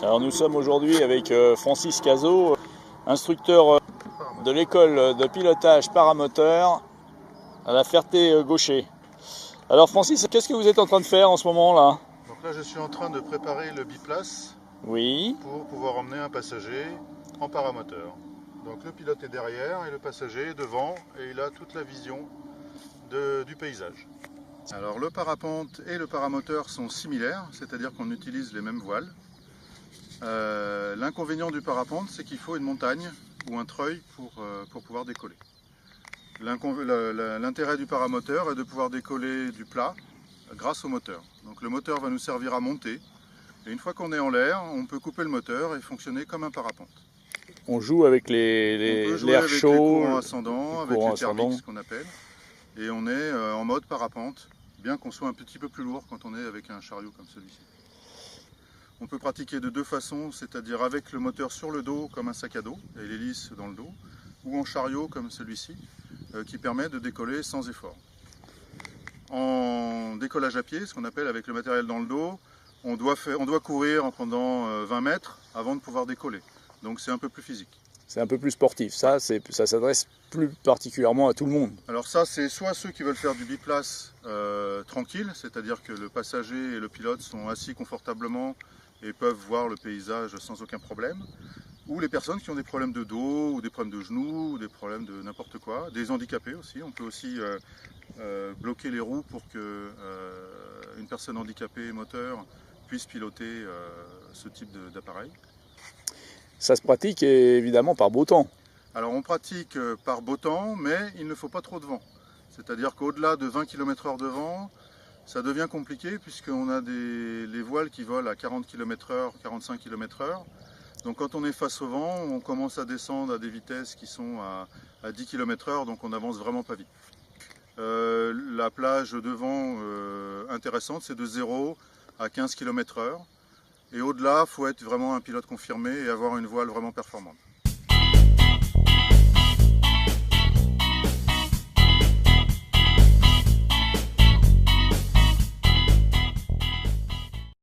Alors nous sommes aujourd'hui avec Francis Cazot, instructeur de l'école de pilotage paramoteur à la Ferté-Gaucher. Alors Francis, qu'est-ce que vous êtes en train de faire en ce moment là? Donc là je suis en train de préparer le biplace Oui. pour pouvoir emmener un passager en paramoteur. Donc le pilote est derrière et le passager est devant et il a toute la vision du paysage. Alors le parapente et le paramoteur sont similaires, c'est-à-dire qu'on utilise les mêmes voiles. L'inconvénient du parapente, c'est qu'il faut une montagne ou un treuil pour pouvoir décoller. L'intérêt du paramoteur est de pouvoir décoller du plat grâce au moteur. Donc le moteur va nous servir à monter et une fois qu'on est en l'air, on peut couper le moteur et fonctionner comme un parapente. On joue avec l'air chaud, les courants ascendants, avec les thermiques, ce qu'on appelle, et on est en mode parapente, bien qu'on soit un petit peu plus lourd quand on est avec un chariot comme celui-ci. On peut pratiquer de deux façons, c'est-à-dire avec le moteur sur le dos comme un sac à dos et l'hélice dans le dos, ou en chariot comme celui-ci, qui permet de décoller sans effort. En décollage à pied, ce qu'on appelle avec le matériel dans le dos, on doit courir pendant 20 mètres avant de pouvoir décoller. Donc c'est un peu plus physique. C'est un peu plus sportif, ça s'adresse plus particulièrement à tout le monde. Alors ça, c'est soit ceux qui veulent faire du biplace tranquille, c'est-à-dire que le passager et le pilote sont assis confortablement et peuvent voir le paysage sans aucun problème, ou les personnes qui ont des problèmes de dos, ou des problèmes de genoux, ou des problèmes de n'importe quoi, des handicapés aussi. On peut aussi bloquer les roues pour que une personne handicapée moteur puisse piloter ce type d'appareil. Ça se pratique évidemment par beau temps. Alors on pratique par beau temps, mais il ne faut pas trop de vent. C'est-à-dire qu'au-delà de 20 km/h de vent, ça devient compliqué puisqu'on a les voiles qui volent à 40 km/h, 45 km/h. Donc quand on est face au vent, on commence à descendre à des vitesses qui sont à 10 km/h, donc on n'avance vraiment pas vite. La plage de vent intéressante, c'est de 0 à 15 km/h. Et au-delà, il faut être vraiment un pilote confirmé et avoir une voile vraiment performante.